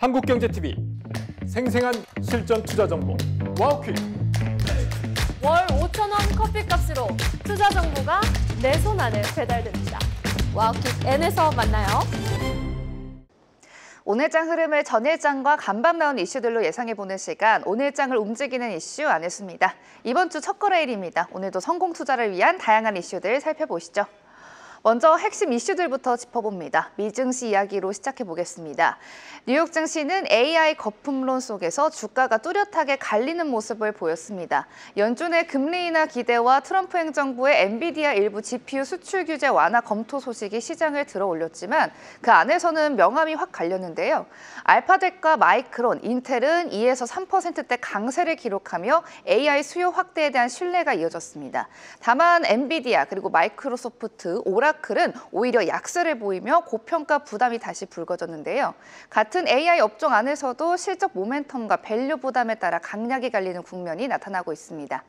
한국경제TV 생생한 실전 투자 정보 와우퀵. 월 5,000원 커피값으로 투자 정보가 내 손 안에 배달됩니다. 와우퀵 N에서 만나요. 오늘장 흐름을 전일장과 간밤 나온 이슈들로 예상해보는 시간, 오늘장을 움직이는 이슈 안혜수입니다. 이번 주 첫 거래일입니다. 오늘도 성공 투자를 위한 다양한 이슈들 살펴보시죠. 먼저 핵심 이슈들부터 짚어봅니다. 미증시 이야기로 시작해보겠습니다. 뉴욕 증시는 AI 거품론 속에서 주가가 뚜렷하게 갈리는 모습을 보였습니다. 연준의 금리 인하 기대와 트럼프 행정부의 엔비디아 일부 GPU 수출 규제 완화 검토 소식이 시장을 들어올렸지만 그 안에서는 명암이 확 갈렸는데요. 알파벳과 마이크론, 인텔은 2에서 3%대 강세를 기록하며 AI 수요 확대에 대한 신뢰가 이어졌습니다. 다만 엔비디아 그리고 마이크로소프트, 오라클은 오히려 약세를 보이며 고평가 부담이 다시 불거졌는데요. 같은 AI 업종 안에서도 실적 모멘텀과 밸류 부담에 따라 강약이 갈리는 국면이 나타나고 있습니다.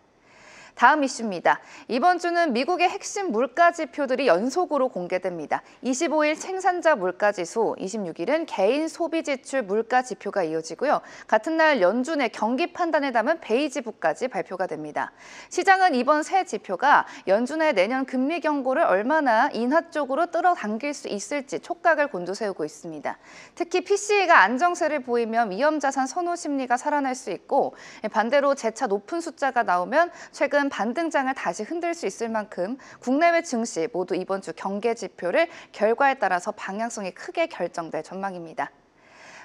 다음 이슈입니다. 이번 주는 미국의 핵심 물가 지표들이 연속으로 공개됩니다. 25일 생산자 물가지수, 26일은 개인 소비 지출 물가 지표가 이어지고요. 같은 날 연준의 경기 판단에 담은 베이지북까지 발표가 됩니다. 시장은 이번 세 지표가 연준의 내년 금리 경고를 얼마나 인하 쪽으로 끌어당길 수 있을지 촉각을 곤두세우고 있습니다. 특히 PCE가 안정세를 보이면 위험자산 선호 심리가 살아날 수 있고, 반대로 재차 높은 숫자가 나오면 최근 반등장을 다시 흔들 수 있을 만큼 국내외 증시 모두 이번 주 경계 지표를 결과에 따라서 방향성이 크게 결정될 전망입니다.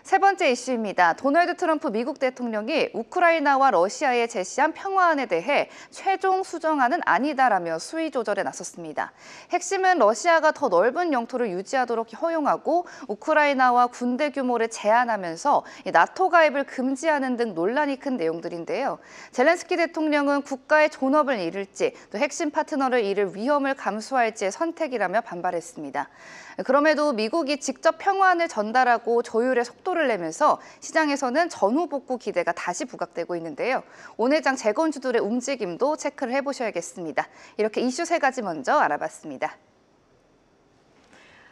세 번째 이슈입니다. 도널드 트럼프 미국 대통령이 우크라이나와 러시아에 제시한 평화안에 대해 최종 수정안은 아니다라며 수위 조절에 나섰습니다. 핵심은 러시아가 더 넓은 영토를 유지하도록 허용하고 우크라이나와 군대 규모를 제한하면서 나토 가입을 금지하는 등 논란이 큰 내용들인데요. 젤렌스키 대통령은 국가의 존엄을 잃을지 또 핵심 파트너를 잃을 위험을 감수할지의 선택이라며 반발했습니다. 그럼에도 미국이 직접 평화안을 전달하고 조율의 속도를 내면서 시장에서는 전후 복구 기대가 다시 부각되고 있는데요. 오늘장 재건주들의 움직임도 체크를 해보셔야겠습니다. 이렇게 이슈 세 가지 먼저 알아봤습니다.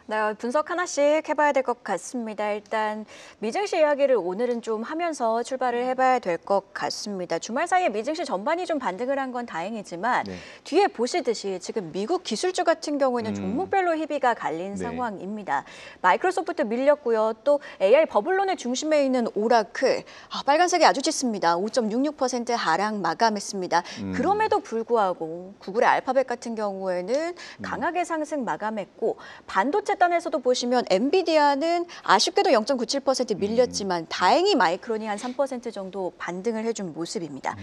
네, 분석 하나씩 해봐야 될 것 같습니다. 일단 미증시 이야기를 오늘은 좀 하면서 출발을 해봐야 될 것 같습니다. 주말 사이에 미증시 전반이 좀 반등을 한 건 다행이지만 뒤에 보시듯이 지금 미국 기술주 같은 경우에는 종목별로 희비가 갈린 상황입니다. 마이크로소프트 밀렸고요. 또 AI 버블론의 중심에 있는 오라클, 빨간색이 아주 짙습니다. 5.66% 하락 마감했습니다. 그럼에도 불구하고 구글의 알파벳 같은 경우에는 강하게 상승 마감했고, 반도체 단에서도 보시면 엔비디아는 아쉽게도 0.97% 밀렸지만 다행히 마이크론이 한 3% 정도 반등을 해준 모습입니다.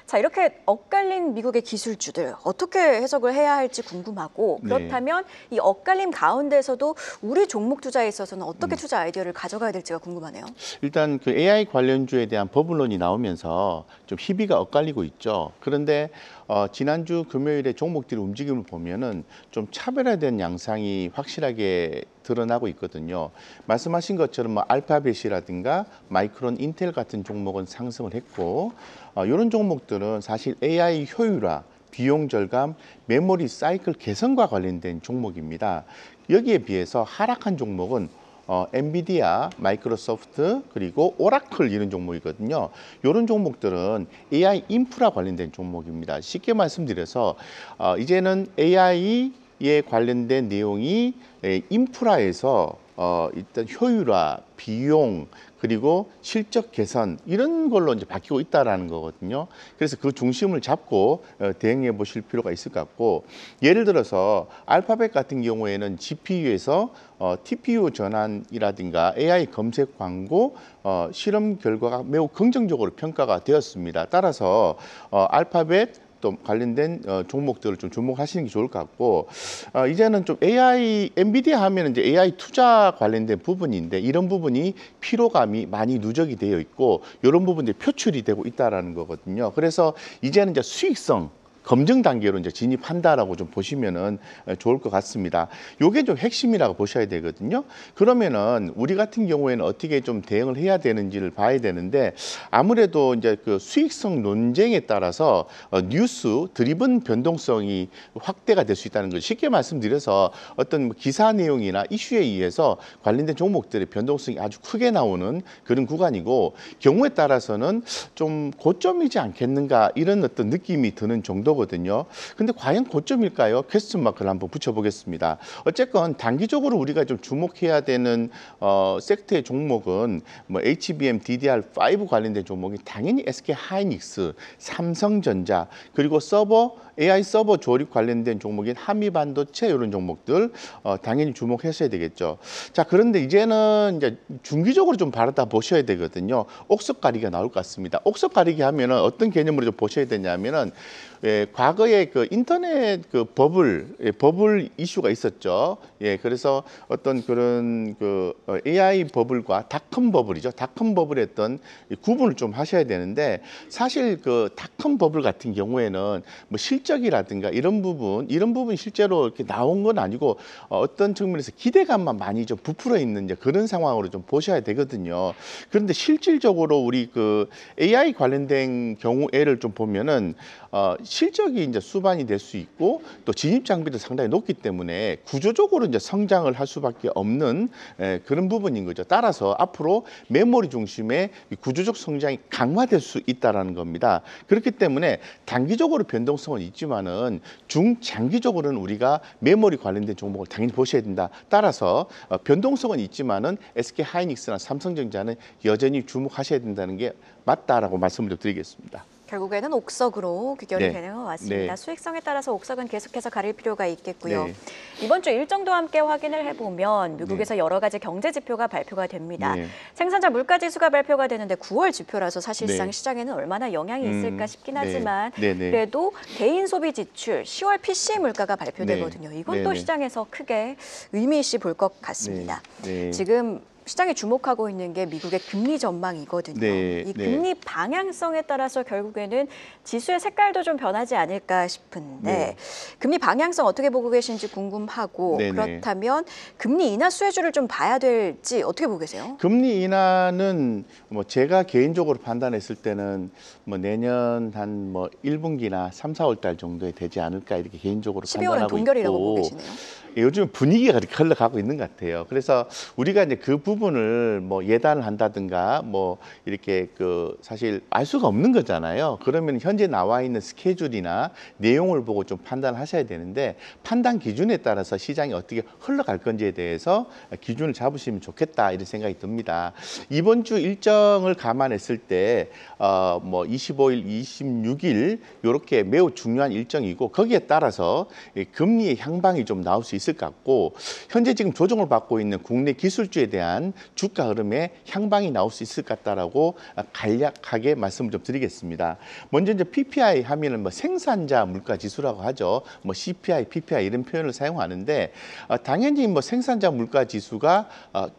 자, 이렇게 엇갈린 미국의 기술주들 어떻게 해석을 해야 할지 궁금하고, 그렇다면 이 엇갈림 가운데서도 우리 종목 투자에 있어서는 어떻게 투자 아이디어를 가져가야 될지가 궁금하네요. 일단 그 AI 관련주에 대한 버블론이 나오면서 좀 희비가 엇갈리고 있죠. 그런데 지난주 금요일에 종목들의 움직임을 보면은 좀 차별화된 양상이 확실하게 드러나고 있거든요. 말씀하신 것처럼 뭐 알파벳이라든가 마이크론, 인텔 같은 종목은 상승을 했고, 이런 종목들은 사실 AI 효율화, 비용 절감, 메모리 사이클 개선과 관련된 종목입니다. 여기에 비해서 하락한 종목은 엔비디아, 마이크로소프트, 그리고 오라클 이런 종목이거든요. 이런 종목들은 AI 인프라 관련된 종목입니다. 쉽게 말씀드려서 이제는 AI에 관련된 내용이 인프라에서 일단 효율화, 비용, 그리고 실적 개선 이런 걸로 이제 바뀌고 있다라는 거거든요. 그래서 그 중심을 잡고 대응해 보실 필요가 있을 것 같고, 예를 들어서 알파벳 같은 경우에는 GPU에서 TPU 전환이라든가 AI 검색 광고 실험 결과가 매우 긍정적으로 평가가 되었습니다. 따라서 알파벳 또 관련된 종목들을 좀 주목하시는 게 좋을 것 같고, 이제는 좀 AI, 엔비디아 하면 이제 AI 투자 관련된 부분인데 이런 부분이 피로감이 많이 누적이 되어 있고 이런 부분들이 표출이 되고 있다라는 거거든요. 그래서 이제는 이제 수익성, 검증 단계로 이제 진입한다라고 좀 보시면은 좋을 것 같습니다. 요게 좀 핵심이라고 보셔야 되거든요. 그러면은 우리 같은 경우에는 어떻게 좀 대응을 해야 되는지를 봐야 되는데 아무래도 이제 그 수익성 논쟁에 따라서 뉴스 드리븐 변동성이 확대가 될 수 있다는 거죠. 쉽게 말씀드려서 어떤 기사 내용이나 이슈에 의해서 관련된 종목들의 변동성이 아주 크게 나오는 그런 구간이고 경우에 따라서는 좀 고점이지 않겠는가 이런 어떤 느낌이 드는 정도거든요. 근데 과연 고점일까요? 퀘스천 마크를 한번 붙여보겠습니다. 어쨌건 단기적으로 우리가 좀 주목해야 되는 섹터의 종목은 뭐 HBM, DDR5 관련된 종목이 당연히 SK 하이닉스, 삼성전자 그리고 AI 서버 조립 관련된 종목인 한미반도체 이런 종목들 당연히 주목하셔야 되겠죠. 자, 그런데 이제는 이제 중기적으로 좀 바라다 보셔야 되거든요. 옥석가리기가 나올 것 같습니다. 옥석가리기 하면은 어떤 개념으로 좀 보셔야 되냐면은 과거에 그 인터넷 그 버블 이슈가 있었죠. 그래서 어떤 그런 그 AI 버블과 닷컴 버블이죠. 닷컴 버블의 어떤 구분을 좀 하셔야 되는데 사실 그 닷컴 버블 같은 경우에는 뭐 실적이라든가 이런 부분 실제로 이렇게 나온 건 아니고 어떤 측면에서 기대감만 많이 좀 부풀어 있는 이제 그런 상황으로 좀 보셔야 되거든요. 그런데 실질적으로 우리 그 AI 관련된 경우에를 좀 보면은 실적이 이제 수반이 될 수 있고 또 진입 장비도 상당히 높기 때문에 구조적으로 이제 성장을 할 수밖에 없는 그런 부분인 거죠. 따라서 앞으로 메모리 중심의 구조적 성장이 강화될 수 있다라는 겁니다. 그렇기 때문에 단기적으로 변동성은 있지만은 중장기적으로는 우리가 메모리 관련된 종목을 당연히 보셔야 된다. 따라서 변동성은 있지만은 SK 하이닉스나 삼성전자는 여전히 주목하셔야 된다는 게 맞다라고 말씀을 좀 드리겠습니다. 결국에는 옥석으로 귀결이 네. 되는 것 같습니다. 네. 수익성에 따라서 옥석은 계속해서 가릴 필요가 있겠고요. 네. 이번 주 일정도 함께 확인을 해보면 미국에서 여러 가지 경제 지표가 발표가 됩니다. 네. 생산자 물가지수가 발표가 되는데 9월 지표라서 사실상 네. 시장에는 얼마나 영향이 있을까 싶긴 네. 하지만 네. 네. 그래도 개인 소비 지출 10월 PCE 물가가 발표되거든요. 네. 이건 또 네. 시장에서 크게 의미 있이 볼 것 같습니다. 네. 지금 시장이 주목하고 있는 게 미국의 금리 전망이거든요. 네, 이 네. 금리 방향성에 따라서 결국에는 지수의 색깔도 좀 변하지 않을까 싶은데 네. 금리 방향성 어떻게 보고 계신지 궁금하고 네, 네. 그렇다면 금리 인하 수혜주를 좀 봐야 될지 어떻게 보고 계세요? 금리 인하는 뭐 제가 개인적으로 판단했을 때는 뭐 내년 한 뭐 1분기나 3, 4월 달 정도에 되지 않을까 이렇게 개인적으로 12월은 판단하고 동결이라고 있고 보고 계시네요. 요즘 분위기가 그렇게 흘러가고 있는 것 같아요. 그래서 우리가 이제 그 부분을 뭐 예단을 한다든가 뭐 이렇게 그 사실 알 수가 없는 거잖아요. 그러면 현재 나와 있는 스케줄이나 내용을 보고 좀 판단하셔야 되는데 판단 기준에 따라서 시장이 어떻게 흘러갈 건지에 대해서 기준을 잡으시면 좋겠다 이런 생각이 듭니다. 이번 주 일정을 감안했을 때 뭐 25일, 26일 이렇게 매우 중요한 일정이고 거기에 따라서 금리의 향방이 좀 나올 수 있을 것 같고 현재 지금 조정을 받고 있는 국내 기술주에 대한 주가 흐름에 향방이 나올 수 있을 것 같다라고 간략하게 말씀을 좀 드리겠습니다. 먼저 이제 PPI 하면은 뭐 생산자 물가 지수라고 하죠. 뭐 CPI, PPI 이런 표현을 사용하는데 당연히 뭐 생산자 물가 지수가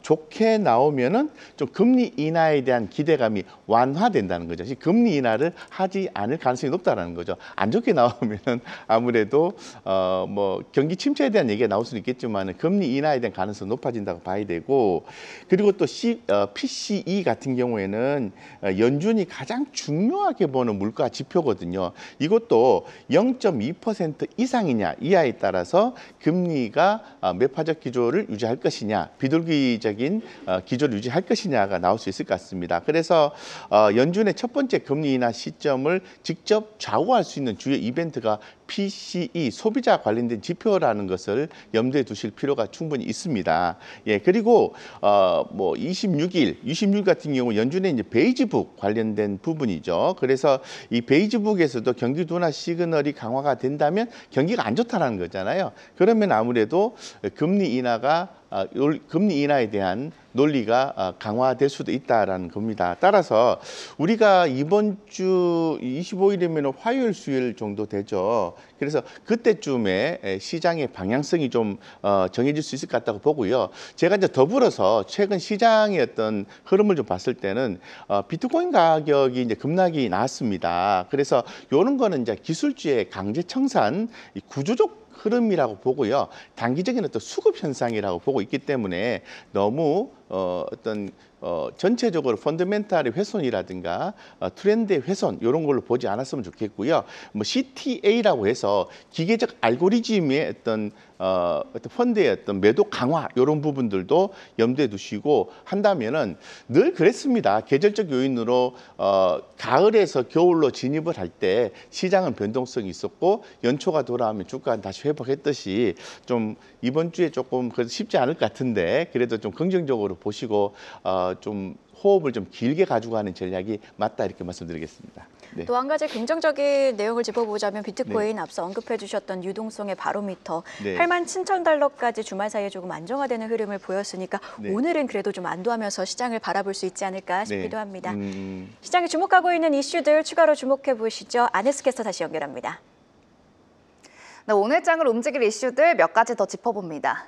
좋게 나오면은 좀 금리 인하에 대한 기대감이 완화된다는 거죠. 금리 인하를 하지 않을 가능성이 높다라는 거죠. 안 좋게 나오면은 아무래도 뭐 경기 침체에 대한 얘기가 나올 수는 있겠지만 금리 인하에 대한 가능성이 높아진다고 봐야 되고 그리고 또 PCE 같은 경우에는 연준이 가장 중요하게 보는 물가 지표거든요. 이것도 0.2% 이상이냐 이하에 따라서 금리가 매파적 기조를 유지할 것이냐 비둘기적인 기조를 유지할 것이냐가 나올 수 있을 것 같습니다. 그래서 연준의 첫 번째 금리 인하 시점을 직접 좌우할 수 있는 주요 이벤트가 PCE 소비자 관련된 지표라는 것을 염두에 두실 필요가 충분히 있습니다. 그리고 뭐 26일 같은 경우 연준의 이제 베이지북 관련된 부분이죠. 그래서 이 베이지북에서도 경기 둔화 시그널이 강화가 된다면 경기가 안 좋다라는 거잖아요. 그러면 아무래도 금리 인하가 금리 인하에 대한 논리가 강화될 수도 있다라는 겁니다. 따라서 우리가 이번 주 25일이면 화요일, 수요일 정도 되죠. 그래서 그때쯤에 시장의 방향성이 좀 정해질 수 있을 것 같다고 보고요. 제가 이제 더불어서 최근 시장의 어떤 흐름을 좀 봤을 때는 비트코인 가격이 이제 급락이 나왔습니다. 그래서 이런 거는 이제 기술주의 강제 청산 구조적 흐름이라고 보고요. 단기적인 어떤 수급 현상이라고 보고 있기 때문에 너무 전체적으로 펀더멘탈의 훼손이라든가 트렌드의 훼손 이런 걸로 보지 않았으면 좋겠고요. 뭐 CTA라고 해서 기계적 알고리즘의 어떤 펀드의 어떤 매도 강화 이런 부분들도 염두에 두시고 한다면은 늘 그랬습니다. 계절적 요인으로 가을에서 겨울로 진입을 할 때 시장은 변동성이 있었고 연초가 돌아오면 주가는 다시 회복했듯이 좀 이번 주에 조금 그래도 쉽지 않을 것 같은데 그래도 좀 긍정적으로 보시고 좀 호흡을 좀 길게 가지고 가는 전략이 맞다 이렇게 말씀드리겠습니다. 네. 또 한 가지 긍정적인 내용을 짚어보자면 비트코인 앞서 언급해 주셨던 유동성의 바로미터 87,000달러까지 주말 사이에 조금 안정화되는 흐름을 보였으니까 오늘은 그래도 좀 안도하면서 시장을 바라볼 수 있지 않을까 싶기도 합니다. 시장이 주목하고 있는 이슈들 추가로 주목해 보시죠. 안혜수 캐스터 다시 연결합니다. 네, 오늘 장을 움직일 이슈들 몇 가지 더 짚어봅니다.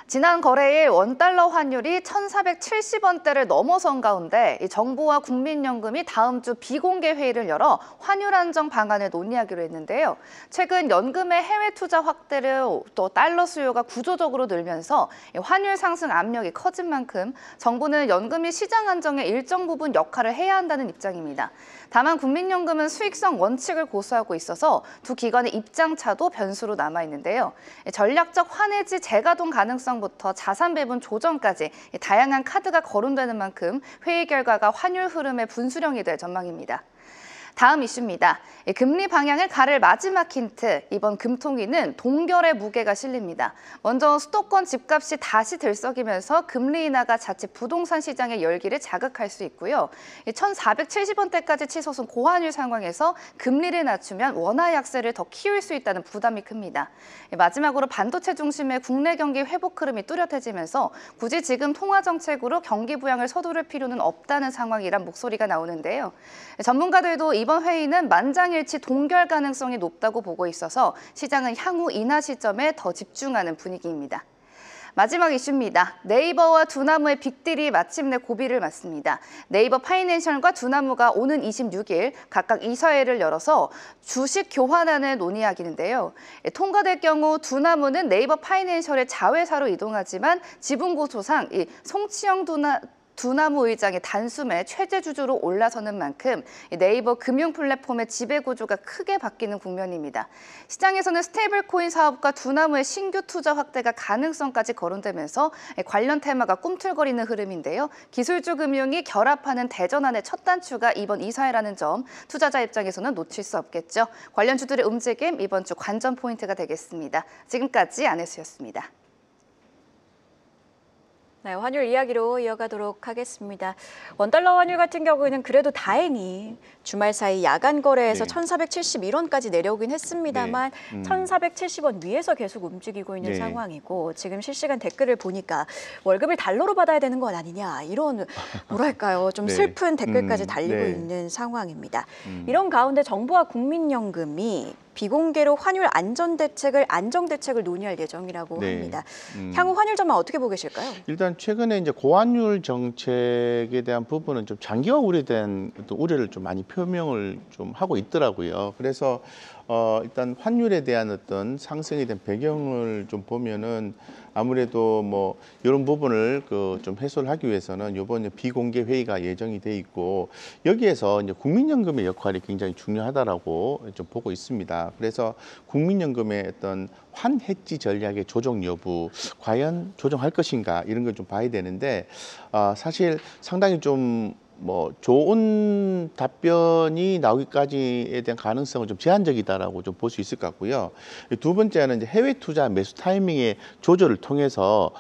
지난 거래일 원달러 환율이 1,470원대를 넘어선 가운데 정부와 국민연금이 다음 주 비공개 회의를 열어 환율 안정 방안을 논의하기로 했는데요. 최근 연금의 해외 투자 확대를 또 달러 수요가 구조적으로 늘면서 환율 상승 압력이 커진 만큼 정부는 연금이 시장 안정에 일정 부분 역할을 해야 한다는 입장입니다. 다만 국민연금은 수익성 원칙을 고수하고 있어서 두 기관의 입장 차도 변수로 남아 있는데요. 전략적 환해지 재가동 가능성부터 자산 배분 조정까지 다양한 카드가 거론되는 만큼 회의 결과가 환율 흐름의 분수령이 될 전망입니다. 다음 이슈입니다. 금리 방향을 가를 마지막 힌트, 이번 금통위는 동결의 무게가 실립니다. 먼저 수도권 집값이 다시 들썩이면서 금리 인하가 자칫 부동산 시장의 열기를 자극할 수 있고요. 1,470원대까지 치솟은 고환율 상황에서 금리를 낮추면 원화 약세를 더 키울 수 있다는 부담이 큽니다. 마지막으로 반도체 중심의 국내 경기 회복 흐름이 뚜렷해지면서 굳이 지금 통화 정책으로 경기 부양을 서두를 필요는 없다는 상황이란 목소리가 나오는데요. 전문가들도 이번 회의는 만장일치 동결 가능성이 높다고 보고 있어서 시장은 향후 인하 시점에 더 집중하는 분위기입니다. 마지막 이슈입니다. 네이버와 두나무의 빅딜이 마침내 고비를 맞습니다. 네이버 파이낸셜과 두나무가 오는 26일 각각 이사회를 열어서 주식 교환안을 논의하기는데요. 통과될 경우 두나무는 네이버 파이낸셜의 자회사로 이동하지만 지분구조상 송치영 두나무 의장의 단숨에 최대 주주로 올라서는 만큼 네이버 금융 플랫폼의 지배 구조가 크게 바뀌는 국면입니다. 시장에서는 스테이블 코인 사업과 두나무의 신규 투자 확대가 가능성까지 거론되면서 관련 테마가 꿈틀거리는 흐름인데요. 기술주 금융이 결합하는 대전환의 첫 단추가 이번 이사회라는 점, 투자자 입장에서는 놓칠 수 없겠죠. 관련 주들의 움직임 이번 주 관전 포인트가 되겠습니다. 지금까지 안혜수였습니다. 네, 환율 이야기로 이어가도록 하겠습니다. 원달러 환율 같은 경우에는 그래도 다행히 주말 사이 야간 거래에서 1,471원까지 내려오긴 했습니다만 1,470원 위에서 계속 움직이고 있는 상황이고 지금 실시간 댓글을 보니까 월급을 달러로 받아야 되는 건 아니냐 이런 뭐랄까요 좀 슬픈 댓글까지 달리고 있는 상황입니다. 이런 가운데 정부와 국민연금이 비공개로 환율 안정 대책을 논의할 예정이라고 합니다. 향후 환율 전망 어떻게 보고 계실까요? 일단 최근에 이제 고환율 정책에 대한 부분은 좀 장기화 우려된 우려를 좀 많이 표명을 좀 하고 있더라고요. 그래서 일단 환율에 대한 어떤 상승에 대한 배경을 좀 보면은 아무래도 뭐 이런 부분을 좀 해소를 하기 위해서는 이번 비공개 회의가 예정이 돼 있고 여기에서 이제 국민연금의 역할이 굉장히 중요하다라고 좀 보고 있습니다. 그래서 국민연금의 어떤 환해지 전략의 조정 여부, 과연 조정할 것인가 이런 걸 좀 봐야 되는데 사실 상당히 좀 뭐 좋은 답변이 나오기까지에 대한 가능성은 좀 제한적이다라고 좀 볼 수 있을 것 같고요. 두 번째는 이제 해외 투자 매수 타이밍의 조절을 통해서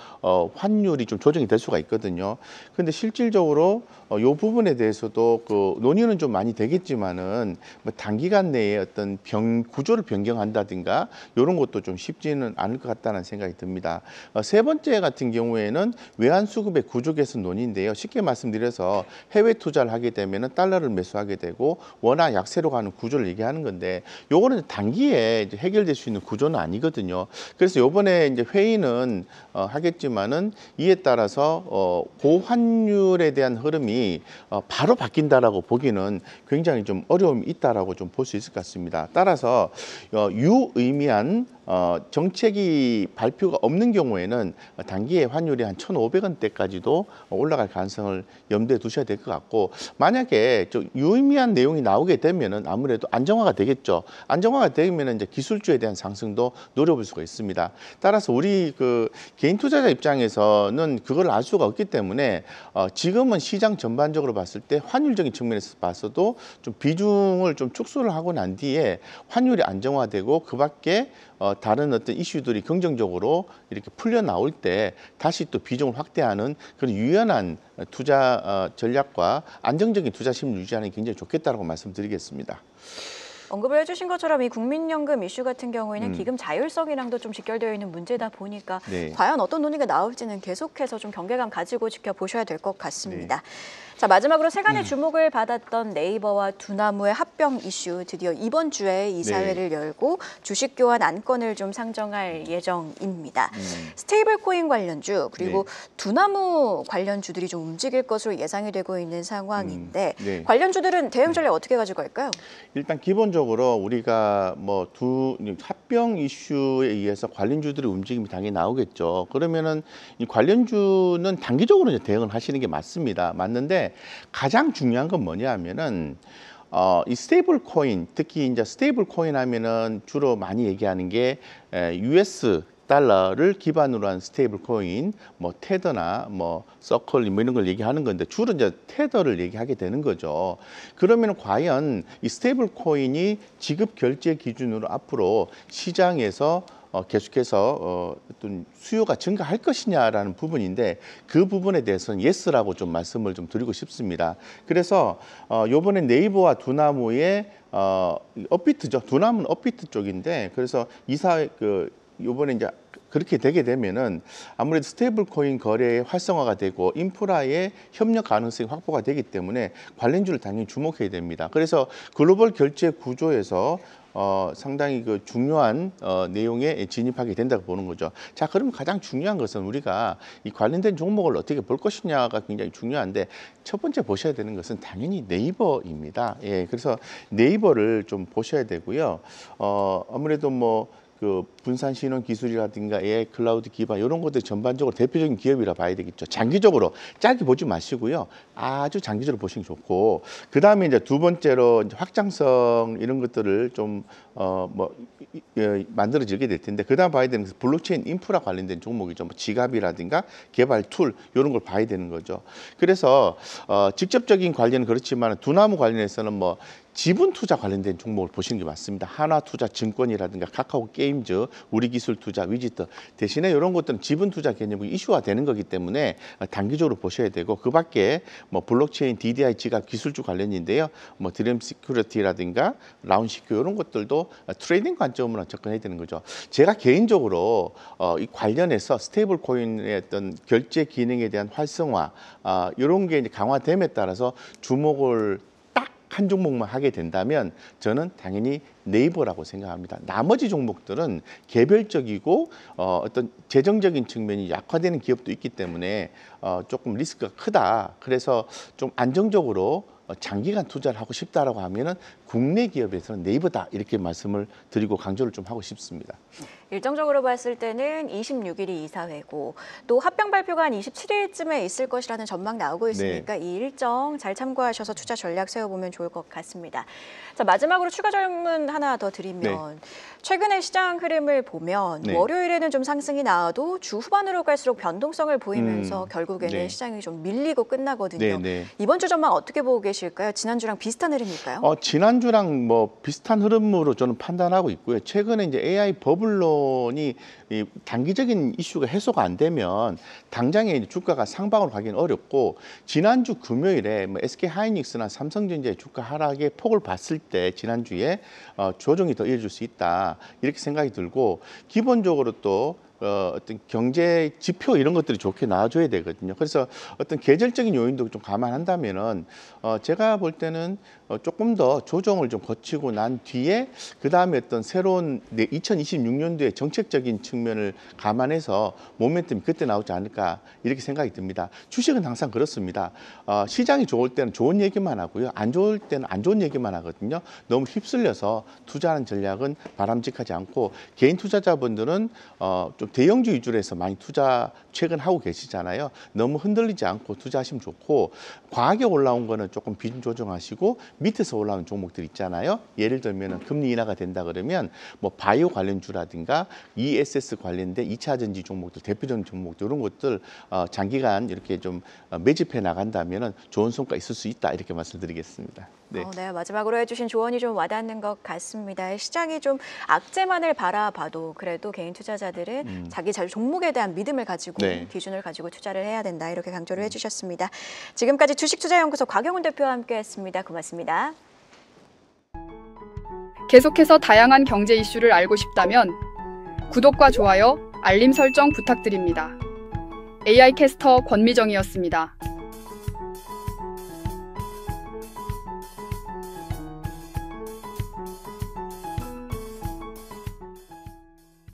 환율이 좀 조정이 될 수가 있거든요. 그런데 실질적으로 이 부분에 대해서도 그 논의는 좀 많이 되겠지만은 뭐 단기간 내에 어떤 구조를 변경한다든가 이런 것도 좀 쉽지는 않을 것 같다는 생각이 듭니다. 세 번째 같은 경우에는 외환 수급의 구조 개선 논의인데요. 쉽게 말씀드려서 해외 투자를 하게 되면은 달러를 매수하게 되고 원화 약세로 가는 구조를 얘기하는 건데 요거는 단기에 이제 해결될 수 있는 구조는 아니거든요. 그래서 요번에 이제 회의는 하겠지만은 이에 따라서 고환율에 대한 흐름이 바로 바뀐다라고 보기는 굉장히 좀 어려움이 있다라고 좀 볼 수 있을 것 같습니다. 따라서 유의미한 정책이 발표가 없는 경우에는 단기에 환율이 한 1,500원대까지도 올라갈 가능성을 염두에 두셔야 될 것 같고, 만약에 좀 유의미한 내용이 나오게 되면은 아무래도 안정화가 되겠죠. 안정화가 되면은 이제 기술주에 대한 상승도 노려볼 수가 있습니다. 따라서 우리 그 개인 투자자 입장에서는 그걸 알 수가 없기 때문에 지금은 시장 전반적으로 봤을 때 환율적인 측면에서 봤어도 좀 비중을 좀 축소를 하고 난 뒤에 환율이 안정화되고 그 밖에 다른 어떤 이슈들이 긍정적으로 이렇게 풀려 나올 때 다시 또 비중을 확대하는 그런 유연한 투자 전략과 안정적인 투자 심리 유지하는 게 굉장히 좋겠다라고 말씀드리겠습니다. 언급을 해주신 것처럼 이 국민연금 이슈 같은 경우에는 기금 자율성이랑도 좀 직결되어 있는 문제다 보니까 네. 과연 어떤 논의가 나올지는 계속해서 좀 경계감 가지고 지켜보셔야 될 것 같습니다. 자, 마지막으로 세간의 주목을 받았던 네이버와 두나무의 합병 이슈, 드디어 이번 주에 이사회를 열고 주식 교환 안건을 좀 상정할 예정입니다. 스테이블 코인 관련주 그리고 두나무 관련주들이 좀 움직일 것으로 예상이 되고 있는 상황인데 관련주들은 대응 전략 어떻게 가지고 갈까요? 일단 기본적으로 우리가 뭐 합병 이슈에 의해서 관련주들의 움직임이 당연히 나오겠죠. 그러면은 이 관련주는 단기적으로 이제 대응을 하시는 게 맞습니다. 맞는데 가장 중요한 건 뭐냐면은 이 스테이블 코인, 특히 이제 스테이블 코인 하면은 주로 많이 얘기하는 게 US 달러를 기반으로 한 스테이블 코인, 뭐 테더나 뭐 서클 뭐 이런 걸 얘기하는 건데 주로 이제 테더를 얘기하게 되는 거죠. 그러면 과연 이 스테이블 코인이 지급 결제 기준으로 앞으로 시장에서 계속해서 어떤 수요가 증가할 것이냐라는 부분인데 그 부분에 대해서는 예스라고 좀 말씀을 좀 드리고 싶습니다. 그래서 요번에 네이버와 두나무의 업비트죠. 두나무는 업비트 쪽인데 그래서 요번에 이제 그렇게 되게 되면은 아무래도 스테이블 코인 거래의 활성화가 되고 인프라의 협력 가능성이 확보가 되기 때문에 관련주를 당연히 주목해야 됩니다. 그래서 글로벌 결제 구조에서 상당히 그 중요한 내용에 진입하게 된다고 보는 거죠. 자, 그러면 가장 중요한 것은 우리가 이 관련된 종목을 어떻게 볼 것이냐가 굉장히 중요한데 첫 번째 보셔야 되는 것은 당연히 네이버입니다. 예, 그래서 네이버를 좀 보셔야 되고요. 아무래도 그 분산 신원 기술이라든가 AI 클라우드 기반 이런 것들 전반적으로 대표적인 기업이라 봐야 되겠죠. 장기적으로 짧게 보지 마시고요. 아주 장기적으로 보시는 게 좋고 그다음에 이제 두 번째로 이제 확장성 이런 것들을 좀 만들어지게 될 텐데 그다음 봐야 되는 것은 블록체인 인프라 관련된 종목이죠. 뭐 지갑이라든가 개발 툴 이런 걸 봐야 되는 거죠. 그래서 직접적인 관련은 그렇지만 두나무 관련해서는 뭐 지분 투자 관련된 종목을 보시는 게 맞습니다. 하나투자증권이라든가 카카오 게임즈, 우리기술투자, 위지터 대신에 이런 것들은 지분 투자 개념이 이슈화 되는 거기 때문에 단기적으로 보셔야 되고 그밖에 뭐 블록체인, DDI 지갑 기술주 관련인데요. 뭐 드림 시큐리티라든가 라운시큐 이런 것들도 트레이딩 관점으로 접근해야 되는 거죠. 제가 개인적으로 이 관련해서 스테이블 코인의 어떤 결제 기능에 대한 활성화 이런 게 이제 강화됨에 따라서 주목을 한 종목만 하게 된다면 저는 당연히 네이버라고 생각합니다. 나머지 종목들은 개별적이고 어떤 재정적인 측면이 약화되는 기업도 있기 때문에 조금 리스크가 크다. 그래서 좀 안정적으로 장기간 투자를 하고 싶다라고 하면은 국내 기업에서는 네이버다 이렇게 말씀을 드리고 강조를 좀 하고 싶습니다. 일정적으로 봤을 때는 26일이 이사회고 또 합병 발표가 한 27일쯤에 있을 것이라는 전망 나오고 있으니까 이 일정 잘 참고하셔서 투자 전략 세워보면 좋을 것 같습니다. 자, 마지막으로 추가 질문 하나 더 드리면 최근에 시장 흐름을 보면 월요일에는 좀 상승이 나와도 주 후반으로 갈수록 변동성을 보이면서 결국에는 시장이 좀 밀리고 끝나거든요. 이번 주 전망 어떻게 보고 계실까요? 지난주랑 비슷한 흐름일까요? 지난주랑 뭐 비슷한 흐름으로 저는 판단하고 있고요. 최근에 이제 AI 버블론이 이 단기적인 이슈가 해소가 안 되면 당장에 이제 주가가 상방으로 가기는 어렵고 지난주 금요일에 뭐 SK하이닉스나 삼성전자의 주가 하락의 폭을 봤을 때 지난주에 조정이 더 이어질 수 있다 이렇게 생각이 들고 기본적으로 또 어떤 경제 지표 이런 것들이 좋게 나와줘야 되거든요. 그래서 어떤 계절적인 요인도 좀 감안한다면은 제가 볼 때는 조금 더 조정을 좀 거치고 난 뒤에 그 다음에 어떤 새로운 2026년도의 정책적인 측면을 감안해서 모멘텀이 그때 나오지 않을까 이렇게 생각이 듭니다. 주식은 항상 그렇습니다. 시장이 좋을 때는 좋은 얘기만 하고요. 안 좋을 때는 안 좋은 얘기만 하거든요. 너무 휩쓸려서 투자하는 전략은 바람직하지 않고 개인 투자자분들은 좀 대형주 위주로 해서 많이 투자 최근 하고 계시잖아요. 너무 흔들리지 않고 투자하시면 좋고 과하게 올라온 거는 조금 비중 조정하시고 밑에서 올라오는 종목들 있잖아요. 예를 들면 금리 인하가 된다 그러면 뭐 바이오 관련주라든가 ESS 관련된 2차 전지 종목들, 대표적인 종목들 이런 것들 장기간 이렇게 좀 매집해 나간다면 좋은 성과 있을 수 있다 이렇게 말씀드리겠습니다. 네. 마지막으로 해주신 조언이 좀 와닿는 것 같습니다. 시장이 좀 악재만을 바라봐도 그래도 개인 투자자들은 자기 종목에 대한 믿음을 가지고 기준을 가지고 투자를 해야 된다 이렇게 강조를 해주셨습니다. 지금까지 주식투자연구소 곽영훈 대표와 함께했습니다. 고맙습니다. 계속해서 다양한 경제 이슈를 알고 싶다면 구독과 좋아요, 알림 설정 부탁드립니다. AI 캐스터 권미정이었습니다.